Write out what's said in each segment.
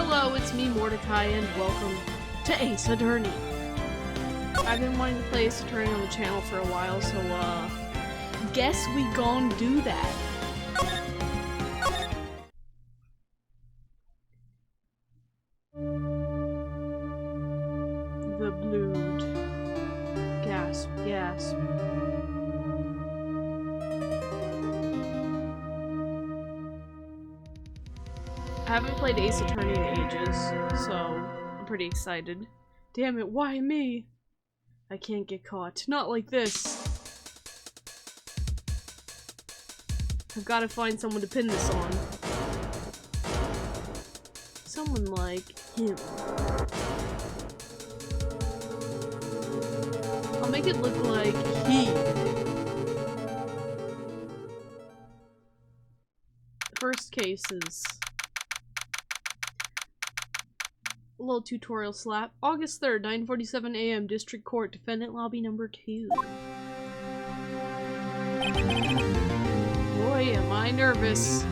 Hello, it's me, Mordecai, and welcome to Ace Attorney. I've been wanting to play Ace Attorney on the channel for a while, so, guess we gon' do that. The blood. Gasp, gasp. I haven't played Ace Attorney in ages, so I'm pretty excited. Damn it, why me? I can't get caught. Not like this. I've got to find someone to pin this on. Someone like him. I'll make it look like he. First case is a little tutorial slap. August 3rd, 9:47 a.m. District Court, Defendant Lobby number 2. Boy, am I nervous.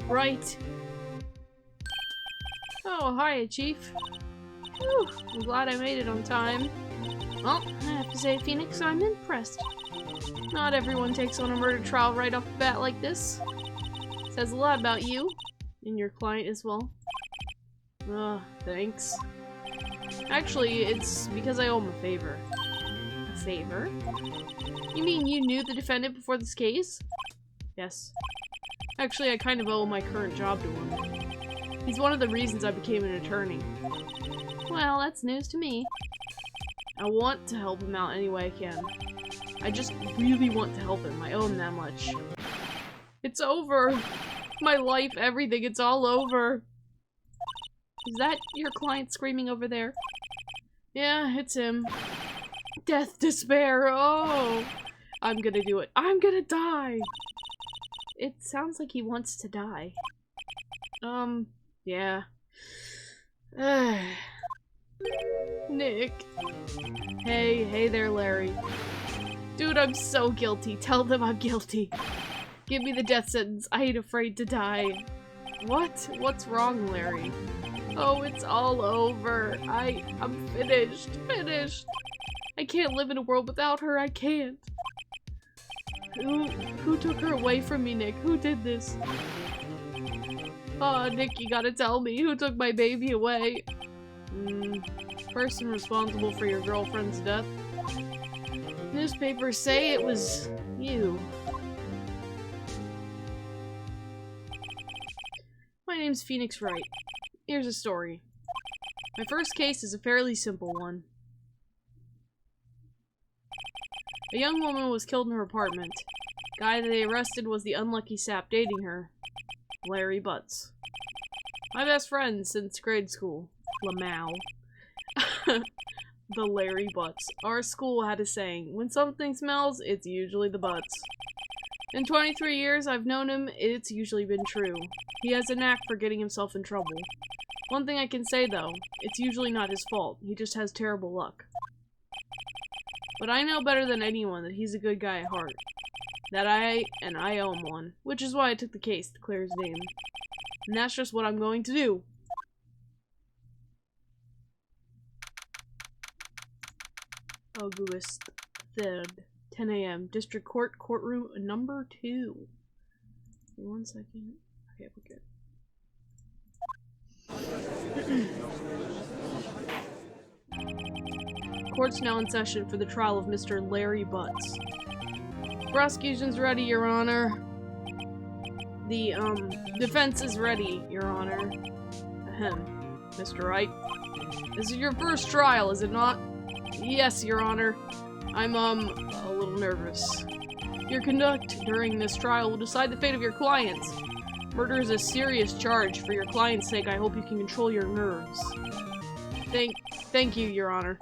Right. Oh, hi, Chief. Whew, I'm glad I made it on time. Well, I have to say, Phoenix, I'm impressed. Not everyone takes on a murder trial right off the bat like this. Says a lot about you, and your client as well. Thanks. Actually, it's because I owe him a favor. A favor? You mean you knew the defendant before this case? Yes. Actually, I kind of owe my current job to him. He's one of the reasons I became an attorney. Well, that's news to me. I want to help him out any way I can. I just really want to help him. I owe him that much. It's over. My life, everything, it's all over. Is that your client screaming over there? Yeah, it's him. Death, despair, oh! I'm gonna do it. I'm gonna die! It sounds like he wants to die. Yeah. Nick. Hey there, Larry. Dude, I'm so guilty. Tell them I'm guilty. Give me the death sentence. I ain't afraid to die. What? What's wrong, Larry? Oh, it's all over. I'm finished. Finished. I can't live in a world without her. I can't. Who took her away from me, Nick? Who did this? Oh, Nick, you gotta tell me. Who took my baby away? Person responsible for your girlfriend's death. Newspapers say it was you. My name's Phoenix Wright. Here's a story. My first case is a fairly simple one. A young woman was killed in her apartment. Guy they arrested was the unlucky sap dating her, Larry Butts. My best friend since grade school, Lamau. The Larry Butts. Our school had a saying, when something smells, it's usually the butts. In 23 years I've known him, it's usually been true. He has a knack for getting himself in trouble. One thing I can say though, it's usually not his fault. He just has terrible luck. But I know better than anyone that he's a good guy at heart. That I owe him one. Which is why I took the case to clear his name. And that's just what I'm going to do. August 3rd, 10 a.m. District Court, courtroom number 2. 1 second. Okay, we're good. Court's now in session for the trial of Mr. Larry Butts. Prosecution's ready, Your Honor. The, defense is ready, Your Honor. Ahem. Mr. Wright. This is your first trial, is it not? Yes, Your Honor. I'm, a little nervous. Your conduct during this trial will decide the fate of your clients. Murder is a serious charge. For your client's sake, I hope you can control your nerves. Thank you, Your Honor.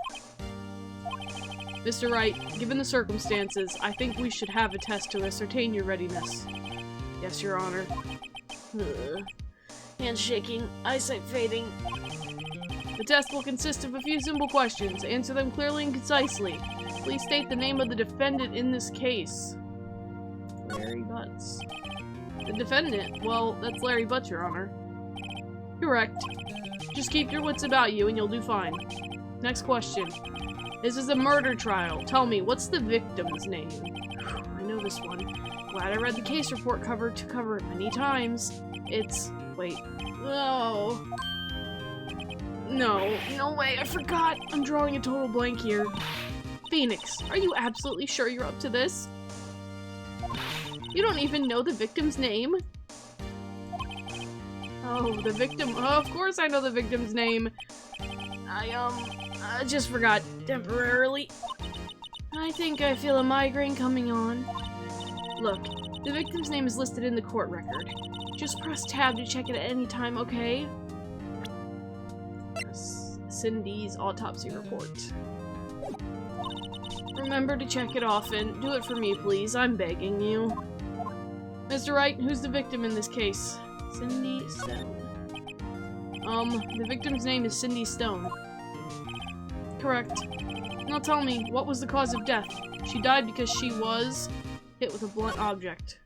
Mr. Wright, given the circumstances, I think we should have a test to ascertain your readiness. Yes, Your Honor. Hands shaking, eyesight fading. The test will consist of a few simple questions. Answer them clearly and concisely. Please state the name of the defendant in this case. Larry Butts. The defendant? Well, that's Larry Butts, Your Honor. Correct. Just keep your wits about you and you'll do fine. Next question. This is a murder trial. Tell me, what's the victim's name? I know this one. Glad I read the case report cover to cover it many times. It's... wait. Oh. No way, I forgot. I'm drawing a total blank here. Phoenix, are you absolutely sure you're up to this? You don't even know the victim's name? Oh, the victim. Oh, of course I know the victim's name. I just forgot temporarily. I think I feel a migraine coming on. Look, the victim's name is listed in the court record. Just press tab to check it at any time, okay? Cindy's autopsy report. Remember to check it often. Do it for me, please. I'm begging you. Mr. Wright, who's the victim in this case? Cindy Stone. The victim's name is Cindy Stone. Correct. Now tell me, what was the cause of death? She died because she was hit with a blunt object.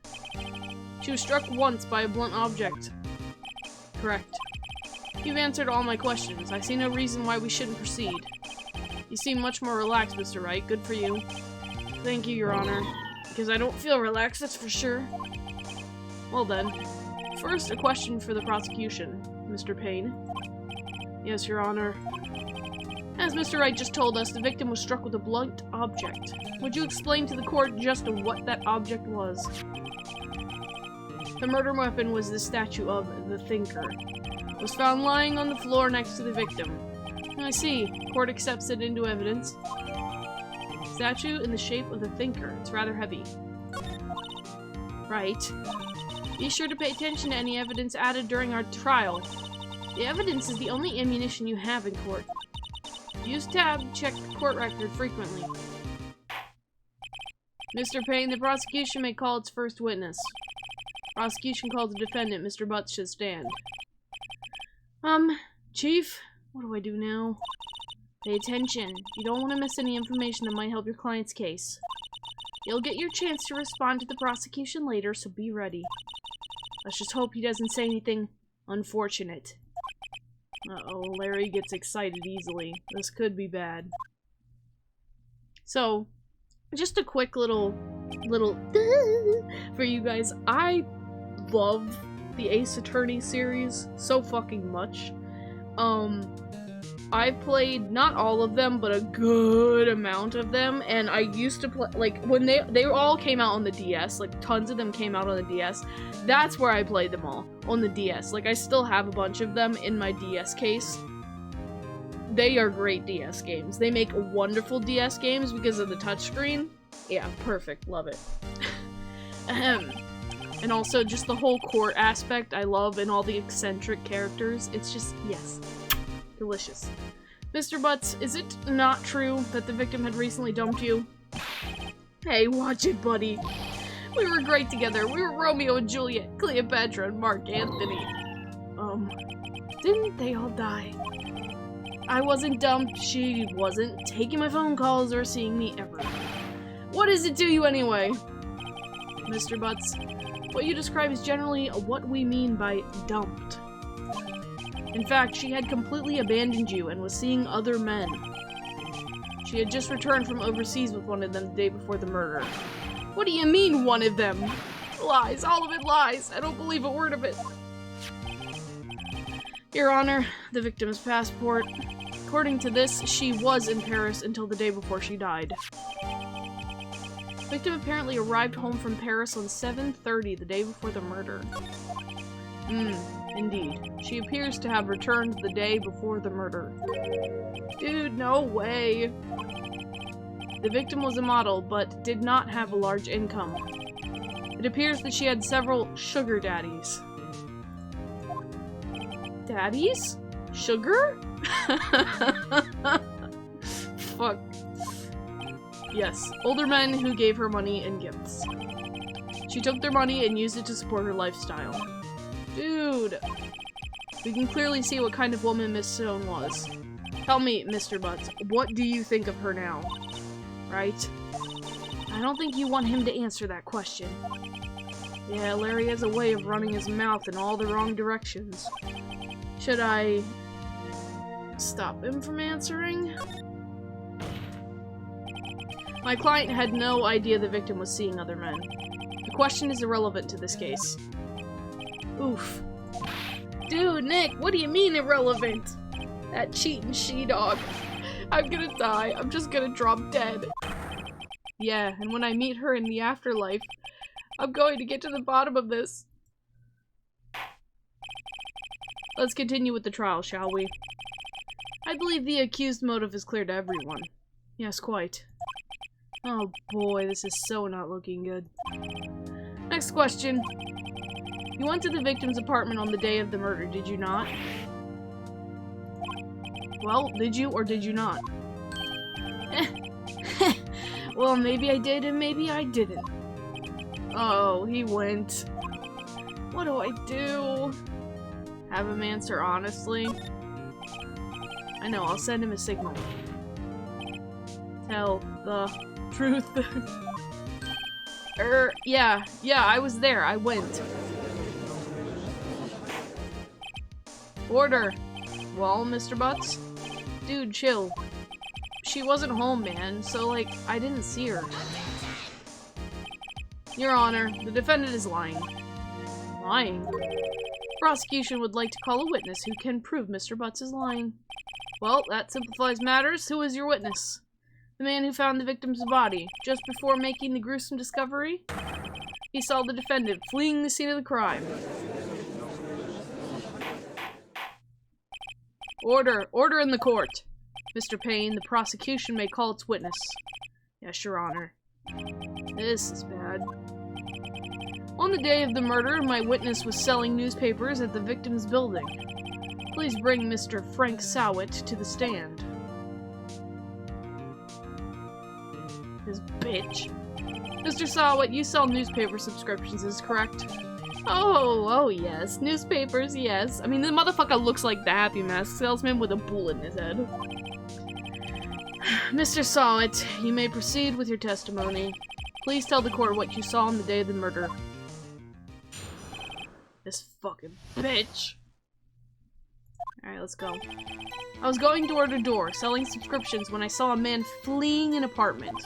She was struck once by a blunt object. Correct. You've answered all my questions. I see no reason why we shouldn't proceed. You seem much more relaxed, Mr. Wright. Good for you. Thank you, Your Honor. Because I don't feel relaxed, that's for sure. Well then. First, a question for the prosecution. Mr. Payne. Yes, Your Honor. As Mr. Wright just told us, the victim was struck with a blunt object. Would you explain to the court just what that object was? The murder weapon was the statue of the Thinker. It was found lying on the floor next to the victim. I see. Court accepts it into evidence. Statue in the shape of the Thinker. It's rather heavy. Right. Be sure to pay attention to any evidence added during our trial. The evidence is the only ammunition you have in court. Use tab to check the court record frequently. Mr. Payne, the prosecution may call its first witness. Prosecution calls the defendant. Mr. Butts should stand. Chief? What do I do now? Pay attention. You don't want to miss any information that might help your client's case. You'll get your chance to respond to the prosecution later, so be ready. Let's just hope he doesn't say anything unfortunate. Uh-oh, Larry gets excited easily. This could be bad. So, just a quick little for you guys. I love the Ace Attorney series so fucking much. I've played not all of them, but a good amount of them, and I used to play, like, when they all came out on the DS, like, tons of them came out on the DS, that's where I played them all, on the DS. Like, I still have a bunch of them in my DS case. They are great DS games. They make wonderful DS games because of the touchscreen. Yeah, perfect. Love it. And also, just the whole court aspect I love, and all the eccentric characters. It's just, yes. Delicious. Mr. Butts, is it not true that the victim had recently dumped you? Hey, watch it, buddy. We were great together. We were Romeo and Juliet, Cleopatra, and Mark Anthony. Didn't they all die? I wasn't dumped. She wasn't taking my phone calls or seeing me ever. What does it do you anyway? Mr. Butts, what you describe is generally what we mean by dumped. In fact, she had completely abandoned you and was seeing other men. She had just returned from overseas with one of them the day before the murder. What do you mean, one of them? Lies. All of it lies. I don't believe a word of it. Your Honor, the victim's passport. According to this, she was in Paris until the day before she died. The victim apparently arrived home from Paris on 7:30, the day before the murder. Indeed. She appears to have returned the day before the murder. Dude, no way. The victim was a model, but did not have a large income. It appears that she had several sugar daddies. Daddies? Sugar? Fuck. Yes, older men who gave her money and gifts. She took their money and used it to support her lifestyle. Dude! We can clearly see what kind of woman Miss Stone was. Tell me, Mr. Butts, what do you think of her now? Right? I don't think you want him to answer that question. Yeah, Larry has a way of running his mouth in all the wrong directions. Should I stop him from answering? My client had no idea the victim was seeing other men. The question is irrelevant to this case. Oof. Dude, Nick, what do you mean irrelevant? That cheating she-dog. I'm gonna die. I'm just gonna drop dead. Yeah, and when I meet her in the afterlife, I'm going to get to the bottom of this. Let's continue with the trial, shall we? I believe the accused motive is clear to everyone. Yes, quite. Oh boy, this is so not looking good. Next question. You went to the victim's apartment on the day of the murder, did you not? Well, did you or did you not? Well, maybe I did and maybe I didn't. Oh, he went. What do I do? Have him answer honestly? I know, I'll send him a signal. Tell the truth. Yeah, I was there. I went. Order. Well, Mr. Butts? Dude, chill. She wasn't home, man, so, like, I didn't see her. Your Honor, the defendant is lying. Lying? Prosecution would like to call a witness who can prove Mr. Butts is lying. Well, that simplifies matters. Who is your witness? The man who found the victim's body just before making the gruesome discovery? He saw the defendant fleeing the scene of the crime. Order! Order in the court! Mr. Payne, the prosecution may call its witness. Yes, Your Honor. This is bad. On the day of the murder, my witness was selling newspapers at the victim's building. Please bring Mr. Frank Sowett to the stand. This bitch. Mr. Sowett, you sell newspaper subscriptions, is correct? Oh, yes. Newspapers, yes. I mean, the motherfucker looks like the Happy Mask salesman with a bullet in his head. Mr. Sowett, you may proceed with your testimony. Please tell the court what you saw on the day of the murder. This fucking bitch. Alright, let's go. I was going door to door, selling subscriptions when I saw a man fleeing an apartment.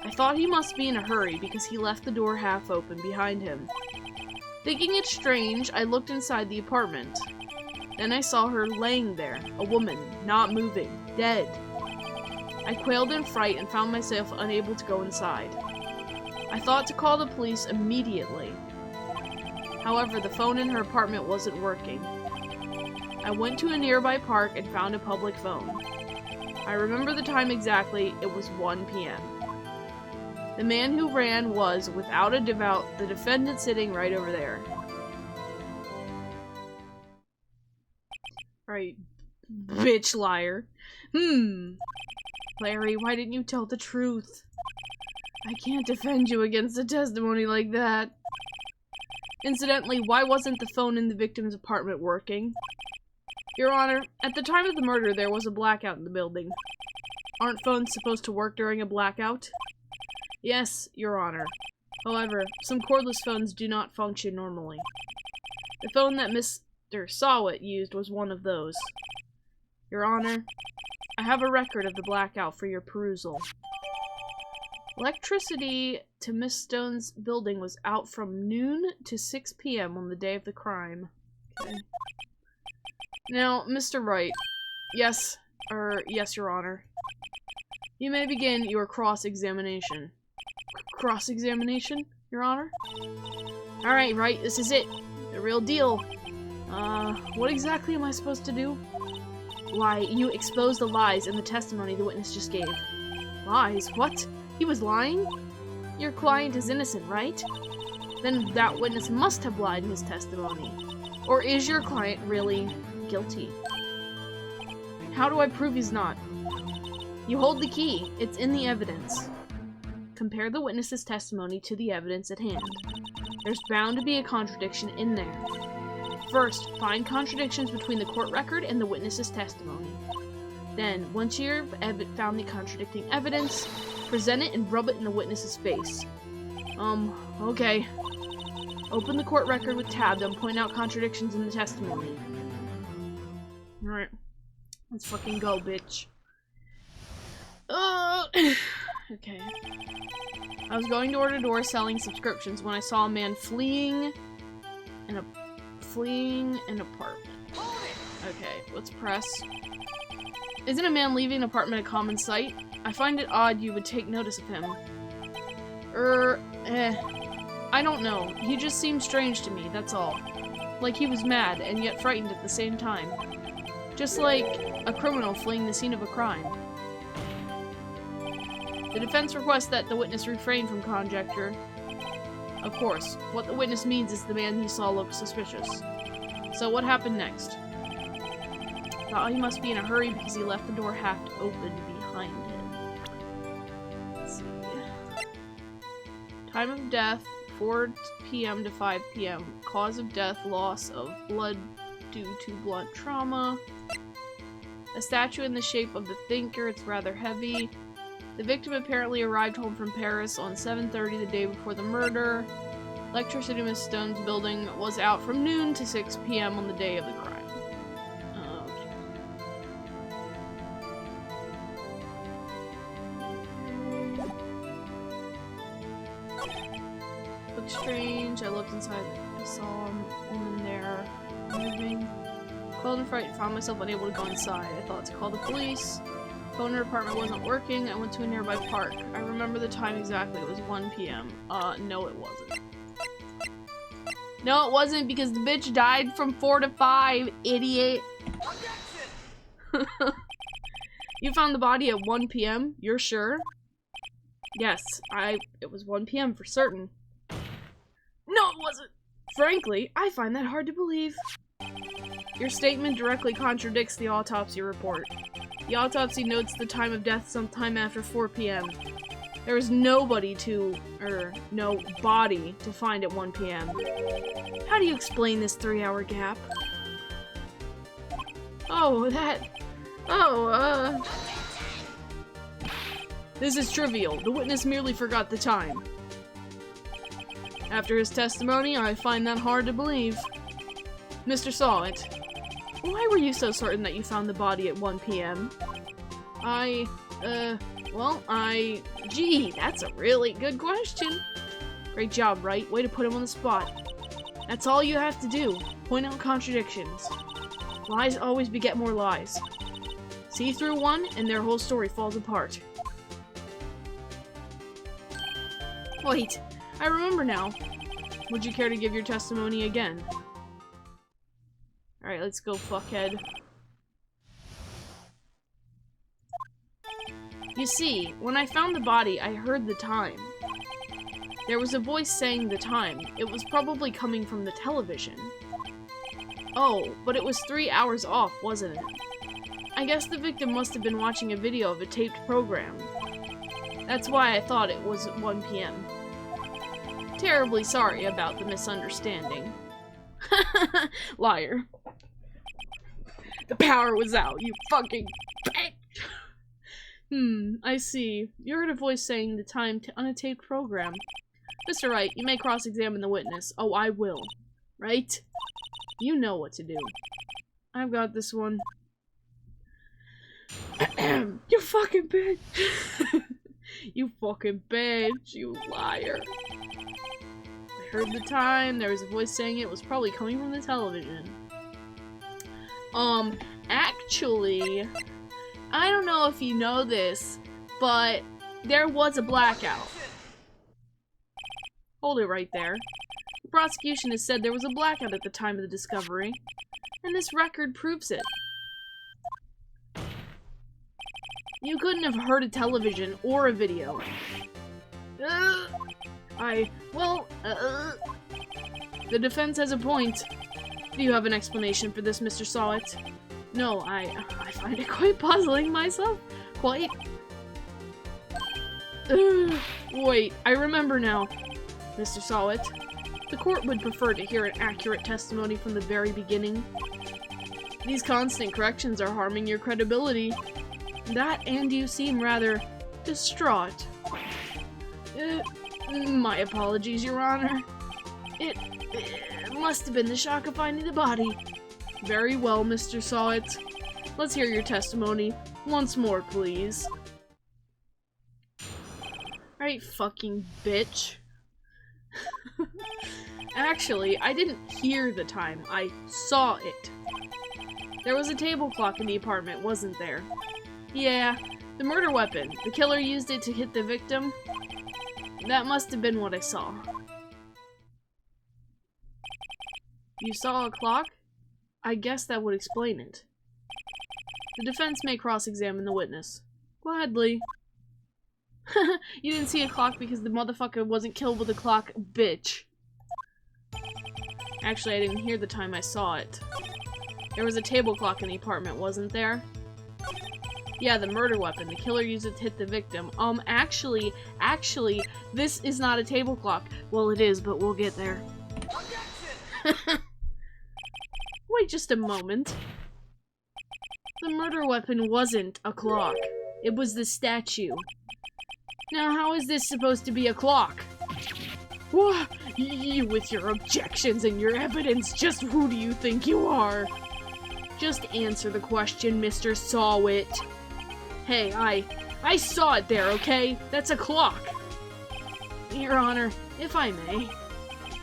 I thought he must be in a hurry because he left the door half open behind him. Thinking it strange, I looked inside the apartment. Then I saw her laying there, a woman, not moving, dead. I quailed in fright and found myself unable to go inside. I thought to call the police immediately. However, the phone in her apartment wasn't working. I went to a nearby park and found a public phone. I remember the time exactly, it was 1 p.m. The man who ran was, without a doubt, the defendant sitting right over there. Right. Bitch liar. Larry, why didn't you tell the truth? I can't defend you against a testimony like that. Incidentally, why wasn't the phone in the victim's apartment working? Your Honor, at the time of the murder, there was a blackout in the building. Aren't phones supposed to work during a blackout? Yes, Your Honor. However, some cordless phones do not function normally. The phone that Mr. Sowett used was one of those. Your Honor, I have a record of the blackout for your perusal. Electricity to Miss Stone's building was out from noon to 6 p.m. on the day of the crime. Okay. Now, Mr. Wright. Yes, Your Honor. You may begin your cross-examination. Cross-examination, Your Honor? Alright, Wright, this is it. The real deal. What exactly am I supposed to do? Why, you expose the lies in the testimony the witness just gave. Lies? What? He was lying? Your client is innocent, right? Then that witness must have lied in his testimony. Or is your client really guilty? How do I prove he's not? You hold the key. It's in the evidence. Compare the witness's testimony to the evidence at hand. There's bound to be a contradiction in there. First, find contradictions between the court record and the witness's testimony. Then, once you've found the contradicting evidence, Present it and rub it in the witness's face. Okay. Open the court record with tab, then point out contradictions in the testimony. Alright. Let's fucking go, bitch. Okay. I was going door to door selling subscriptions when I saw a man fleeing an apartment. Okay, let's press. Isn't a man leaving an apartment a common sight? I find it odd you would take notice of him. I don't know. He just seemed strange to me, that's all. Like he was mad, and yet frightened at the same time. Just like a criminal fleeing the scene of a crime. The defense requests that the witness refrain from conjecture. Of course, what the witness means is the man he saw looked suspicious. So what happened next? Thought he must be in a hurry because he left the door half open behind him. Let's see. Time of death, 4 p.m. to 5 p.m. Cause of death, loss of blood due to blunt trauma. A statue in the shape of the thinker, it's rather heavy. The victim apparently arrived home from Paris on 7:30 the day before the murder. Electricity in Miss Stone's building was out from noon to 6 p.m. on the day of the crime. Looks strange. I looked inside. I saw a woman there moving. Cold and frightened, found myself unable to go inside. I thought to call the police. Phone in her apartment wasn't working. I went to a nearby park. I remember the time exactly. It was 1 p.m. No it wasn't. No it wasn't because the bitch died from 4 to 5, idiot. You found the body at 1 p.m.? You're sure? Yes, it was 1 p.m. for certain. No it wasn't! Frankly, I find that hard to believe. Your statement directly contradicts the autopsy report. The autopsy notes the time of death sometime after 4 p.m. There was no body to find at 1 p.m. How do you explain this 3-hour gap? This is trivial. The witness merely forgot the time. After his testimony, I find that hard to believe. Mr. Sawit, why were you so certain that you found the body at 1 p.m.? Gee, that's a really good question. Great job, Wright. Way to put him on the spot. That's all you have to do. Point out contradictions. Lies always beget more lies. See through one, and their whole story falls apart. Wait, I remember now. Would you care to give your testimony again? Alright, let's go, fuckhead. You see, when I found the body, I heard the time. There was a voice saying the time. It was probably coming from the television. Oh, but it was 3 hours off, wasn't it? I guess the victim must have been watching a video of a taped program. That's why I thought it was 1 p.m. Terribly sorry about the misunderstanding. Liar. The power was out, you fucking bitch! I see. You heard a voice saying the time on a taped program. Mr. Wright, you may cross-examine the witness. Oh, I will. Right? You know what to do. I've got this one. You fucking bitch! You fucking bitch, you liar. I heard the time, there was a voice saying it was probably coming from the television. Actually, I don't know if you know this, but there was a blackout. Hold it right there. The prosecution has said there was a blackout at the time of the discovery, and this record proves it. You couldn't have heard a television or a video. The defense has a point. Do you have an explanation for this, Mr. Sawit? No, I find it quite puzzling myself. Quite. Wait, I remember now. Mr. Sawit, the court would prefer to hear an accurate testimony from the very beginning. These constant corrections are harming your credibility. That and you seem rather distraught. My apologies, Your Honor. It must have been the shock of finding the body. Very well, Mr. Sawit. Let's hear your testimony once more, please. Alright, fucking bitch. Actually, I didn't hear the time. I saw it. There was a table clock in the apartment, wasn't there? Yeah, the murder weapon. The killer used it to hit the victim. That must have been what I saw. You saw a clock? I guess that would explain it. The defense may cross-examine the witness. Gladly. You didn't see a clock because the motherfucker wasn't killed with a clock, bitch. Actually, I didn't hear the time I saw it. There was a table clock in the apartment, wasn't there? Yeah, the murder weapon. The killer used it to hit the victim. Actually, this is not a table clock. Well, it is, but we'll get there. Wait just a moment. The murder weapon wasn't a clock. It was the statue. Now, how is this supposed to be a clock? Whoa, you with your objections and your evidence, just who do you think you are? Just answer the question, Mr. Sawit. Hey, I saw it there, okay? That's a clock. Your Honor, if I may.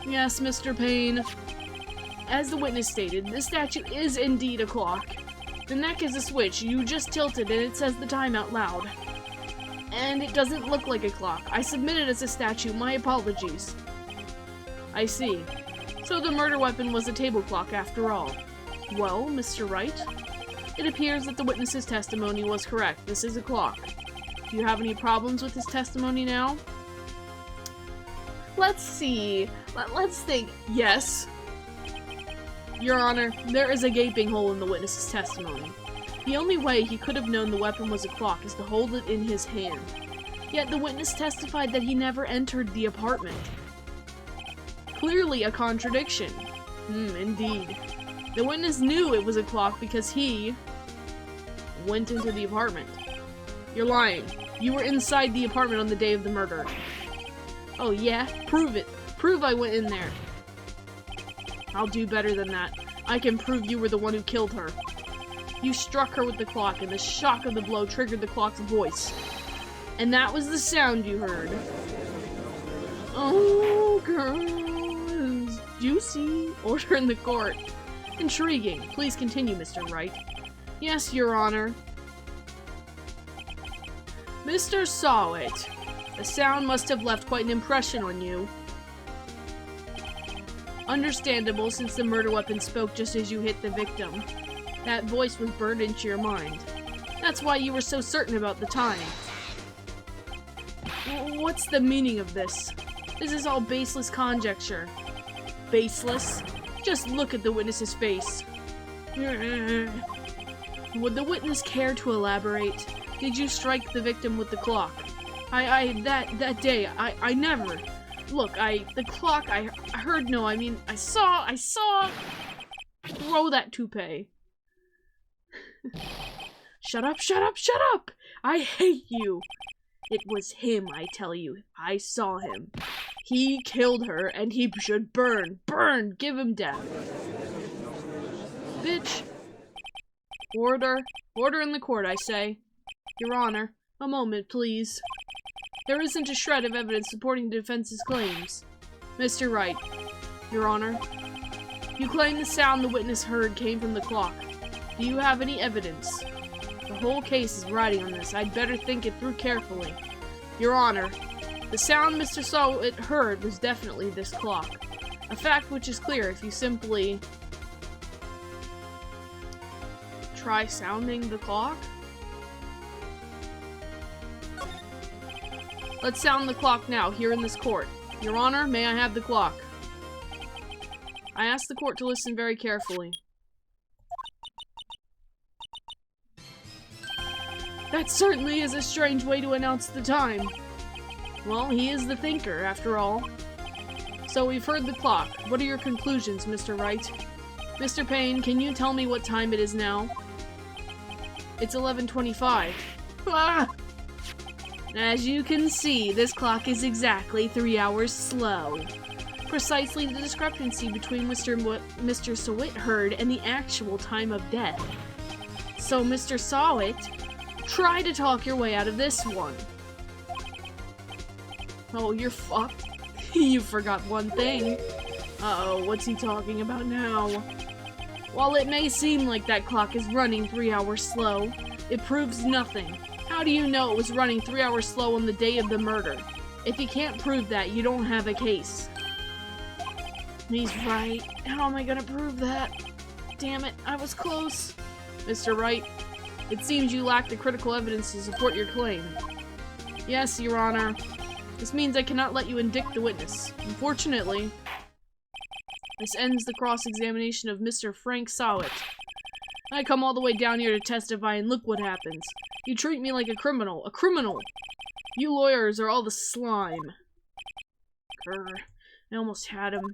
Yes, Mr. Payne. As the witness stated, the statue is indeed a clock. The neck is a switch. You just tilt it and it says the time out loud. And it doesn't look like a clock. I submit it as a statue. My apologies. I see. So the murder weapon was a table clock after all. Well, Mr. Wright, it appears that the witness's testimony was correct. This is a clock. Do you have any problems with his testimony now? Let's see. Let's think. Yes. Your Honor, there is a gaping hole in the witness's testimony. The only way he could have known the weapon was a clock is to hold it in his hand. Yet the witness testified that he never entered the apartment. Clearly a contradiction. Indeed. The witness knew it was a clock because he went into the apartment. You're lying. You were inside the apartment on the day of the murder. Oh yeah? Prove it. Prove I went in there. I'll do better than that. I can prove you were the one who killed her. You struck her with the clock, and the shock of the blow triggered the clock's voice. And that was the sound you heard. Oh, girls. Juicy. Order in the court. Intriguing. Please continue, Mr. Wright. Yes, Your Honor. Mr. Sawit, the sound must have left quite an impression on you. Understandable, since the murder weapon spoke just as you hit the victim. That voice was burned into your mind. That's why you were so certain about the time. What's the meaning of this? This is all baseless conjecture. Baseless? Just look at the witness's face. Would the witness care to elaborate? Did you strike the victim with the clock? That day, I never. Look, the clock, I heard no, I mean, I saw. Throw that toupee. Shut up, shut up, shut up! I hate you! It was him, I tell you. I saw him. He killed her, and he should burn. Burn! Give him death. Bitch. Order. Order in the court, I say. Your Honor, a moment, please. There isn't a shred of evidence supporting the defense's claims. Mr. Wright. Your Honor. You claim the sound the witness heard came from the clock. Do you have any evidence? The whole case is riding on this. I'd better think it through carefully. Your Honor, the sound Mr. Sawit heard was definitely this clock. A fact which is clear if you simply try sounding the clock. Let's sound the clock now, here in this court. Your Honor, may I have the clock? I ask the court to listen very carefully. That certainly is a strange way to announce the time. Well, he is the thinker, after all. So we've heard the clock. What are your conclusions, Mr. Wright? Mr. Payne, can you tell me what time it is now? It's 11:25. Ah! As you can see, this clock is exactly 3 hours slow. Precisely the discrepancy between Mr. Sawit and the actual time of death. So, Mr. Sawit, try to talk your way out of this one. Oh, you're fucked. You forgot one thing. Uh-oh, what's he talking about now? While it may seem like that clock is running 3 hours slow, it proves nothing. How do you know it was running 3 hours slow on the day of the murder? If you can't prove that, you don't have a case. He's right. How am I gonna prove that? Damn it, I was close. Mr. Wright, it seems you lack the critical evidence to support your claim. Yes, Your Honor. This means I cannot let you indict the witness. Unfortunately, this ends the cross-examination of Mr. Frank Sawit. I come all the way down here to testify, and look what happens. You treat me like a criminal. A criminal! You lawyers are all the slime. Grr. I almost had him.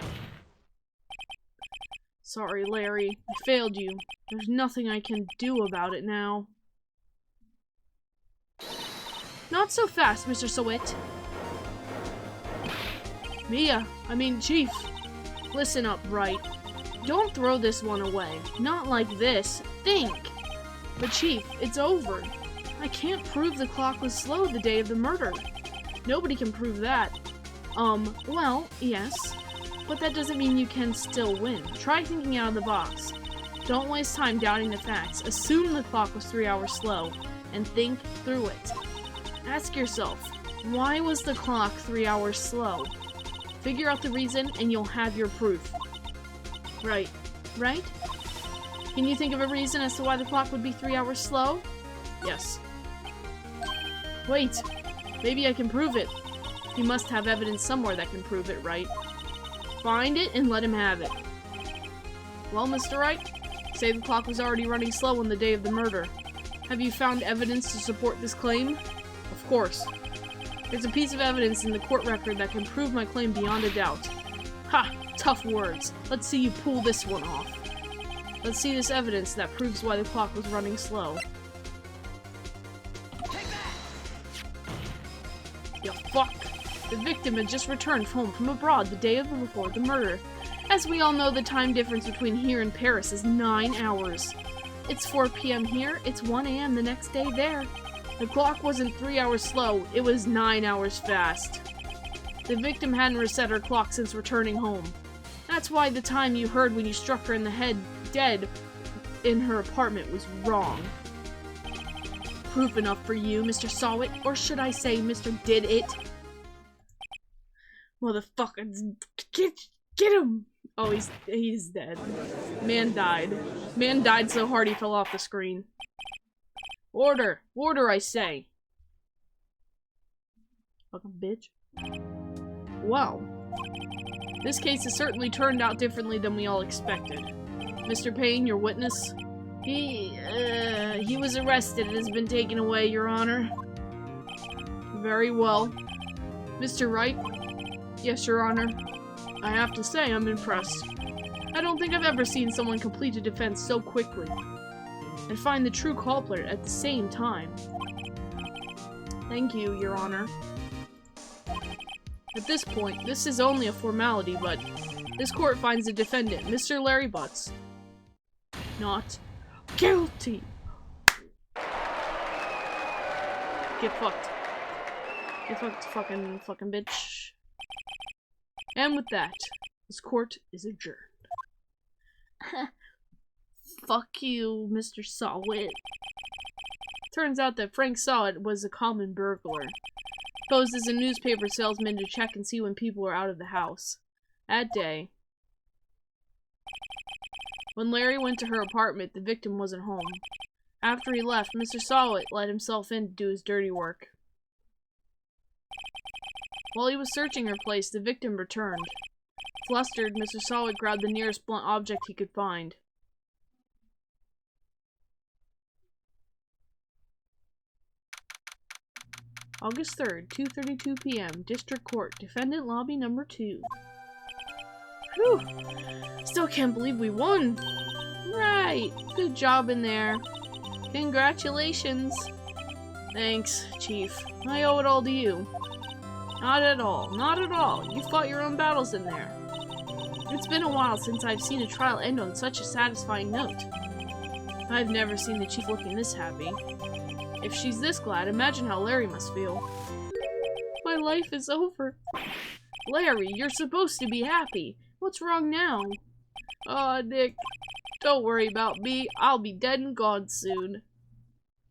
Sorry, Larry. I failed you. There's nothing I can do about it now. Not so fast, Mr. Sawit. Chief. Listen up, Wright. Don't throw this one away. Not like this. Think! But Chief, it's over. I can't prove the clock was slow the day of the murder. Nobody can prove that. Well, yes. But that doesn't mean you can still win. Try thinking out of the box. Don't waste time doubting the facts. Assume the clock was 3 hours slow, and think through it. Ask yourself, why was the clock 3 hours slow? Figure out the reason, and you'll have your proof. Right? Can you think of a reason as to why the clock would be 3 hours slow? Yes. Wait, maybe I can prove it. You must have evidence somewhere that can prove it, right? Find it and let him have it. Well, Mr. Wright, say the clock was already running slow on the day of the murder. Have you found evidence to support this claim? Of course. There's a piece of evidence in the court record that can prove my claim beyond a doubt. Ha! Tough words. Let's see you pull this one off. Let's see this evidence that proves why the clock was running slow. You fuck! The victim had just returned home from abroad the day before the murder. As we all know, the time difference between here and Paris is 9 hours. It's 4 p.m. here, it's 1 a.m. the next day there. The clock wasn't 3 hours slow, it was 9 hours fast. The victim hadn't reset her clock since returning home. That's why the time you heard when you struck her in the head dead in her apartment was wrong. Proof enough for you, Mr. Sawit, or should I say Mr. Did It? Motherfucker, get him! Oh, he's dead. Man died. Man died so hard he fell off the screen. Order! Order, I say! Fucking bitch. Well, this case has certainly turned out differently than we all expected. Mr. Payne, your witness? He was arrested and has been taken away, Your Honor. Very well. Mr. Wright? Yes, Your Honor. I have to say, I'm impressed. I don't think I've ever seen someone complete a defense so quickly. And find the true culprit at the same time. Thank you, Your Honor. At this point, this is only a formality, but this court finds the defendant, Mr. Larry Butts, not guilty. Get fucked. Get fucked, fucking bitch. And with that, this court is adjourned. Fuck you, Mr. Sawit. Turns out that Frank Sawit was a common burglar. Posed as a newspaper salesman to check and see when people were out of the house. That day, when Larry went to her apartment, the victim wasn't home. After he left, Mr. Sawit let himself in to do his dirty work. While he was searching her place, the victim returned. Flustered, Mr. Sawit grabbed the nearest blunt object he could find. August 3rd, 2:32 p.m. District Court, Defendant Lobby Number 2. Whew! Still can't believe we won! Right! Good job in there. Congratulations! Thanks, Chief. I owe it all to you. Not at all. Not at all. You fought your own battles in there. It's been a while since I've seen a trial end on such a satisfying note. I've never seen the Chief looking this happy. If she's this glad, imagine how Larry must feel. My life is over. Larry, you're supposed to be happy. What's wrong now? Aw, Nick. Don't worry about me. I'll be dead and gone soon.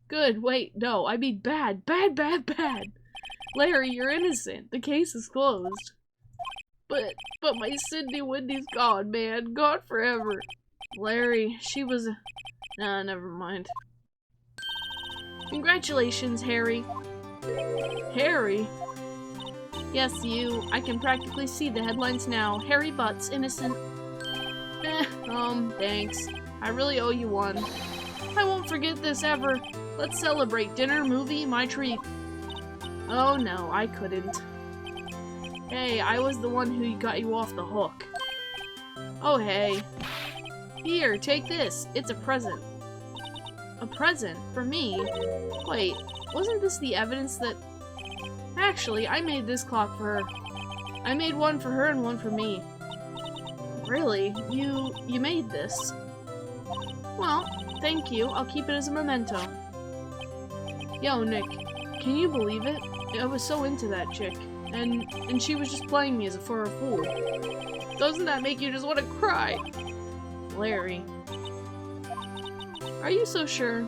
Good, wait, no, I mean bad. Bad, bad, bad. Larry, you're innocent. The case is closed. But my Sydney Wendy's gone, man. Gone forever. Larry, she was... Nah, never mind. Congratulations, Harry. Harry? Yes, you. I can practically see the headlines now. Harry Butts, innocent. Thanks. I really owe you one. I won't forget this ever. Let's celebrate. Dinner, movie, my treat. Oh no, I couldn't. Hey, I was the one who got you off the hook. Oh hey. Here, take this. It's a present. A present? For me? Wait, wasn't this the evidence that... Actually, I made this clock for her. I made one for her and one for me. Really? You made this? Well, thank you. I'll keep it as a memento. Yo, Nick, can you believe it? I was so into that chick. And she was just playing me for a fool. Doesn't that make you just want to cry? Larry. Are you so sure?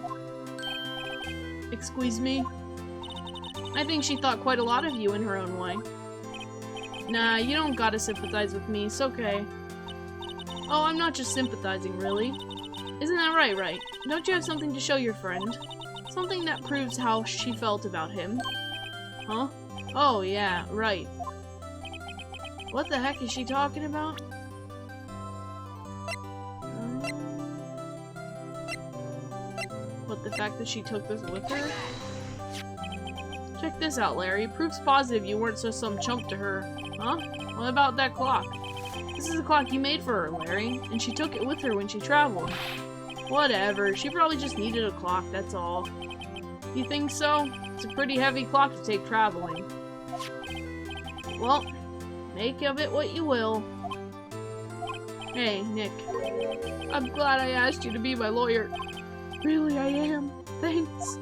Excuse me? I think she thought quite a lot of you in her own way. Nah, you don't gotta sympathize with me, it's okay. Oh, I'm not just sympathizing, really. Isn't that right, Wright? Don't you have something to show your friend? Something that proves how she felt about him? Huh? Oh, yeah, right. What the heck is she talking about? What, the fact that she took this with her? Check this out, Larry. Proof's positive you weren't just some chump to her. Huh? What about that clock? This is a clock you made for her, Larry, and she took it with her when she traveled. Whatever, she probably just needed a clock, that's all. You think so? It's a pretty heavy clock to take traveling. Well, make of it what you will. Hey, Nick. I'm glad I asked you to be my lawyer. Really, I am. Thanks.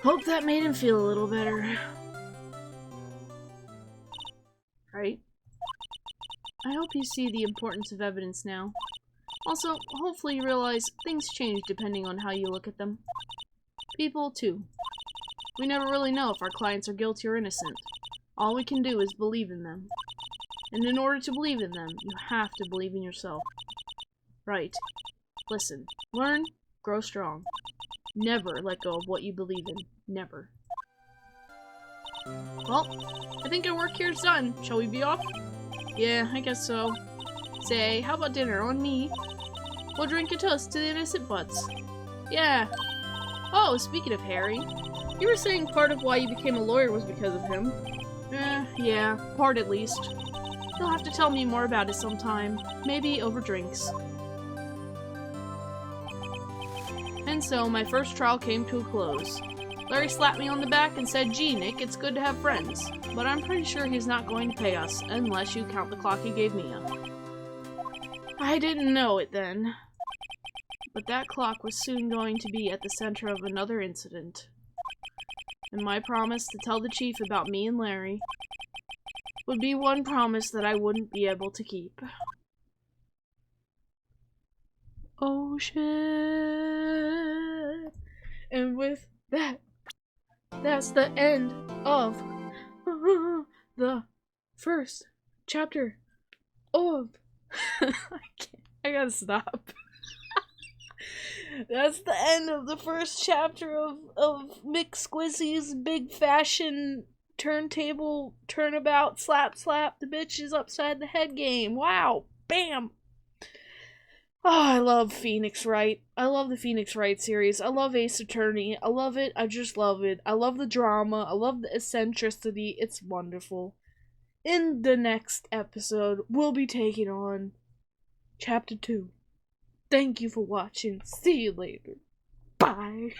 Hope that made him feel a little better. Right? I hope you see the importance of evidence now. Also, hopefully you realize things change depending on how you look at them. People, too. We never really know if our clients are guilty or innocent. All we can do is believe in them. And in order to believe in them, you have to believe in yourself. Right. Listen. Learn. Grow strong. Never let go of what you believe in. Never. Well, I think our work here is done. Shall we be off? Yeah, I guess so. Say, how about dinner on me? We'll drink a toast to the innocent Butts. Yeah. Oh, speaking of Harry, you were saying part of why you became a lawyer was because of him. Yeah, part at least. You'll have to tell me more about it sometime. Maybe over drinks. And so, my first trial came to a close. Larry slapped me on the back and said, "Gee, Nick, it's good to have friends. But I'm pretty sure he's not going to pay us, unless you count the clock he gave Mia." I didn't know it then. But that clock was soon going to be at the center of another incident. And my promise to tell the chief about me and Larry would be one promise that I wouldn't be able to keep. Oh shit. And with that, that's the end of the first chapter of I gotta stop. That's the end of the first chapter of Mick Squizzy's big fashion turntable turnabout slap the bitches upside the head game. Wow. Bam. Oh, I love Phoenix Wright. I love the Phoenix Wright series. I love Ace Attorney. I love it. I just love it. I love the drama. I love the eccentricity. It's wonderful. In the next episode, we'll be taking on Chapter 2. Thank you for watching. See you later. Bye.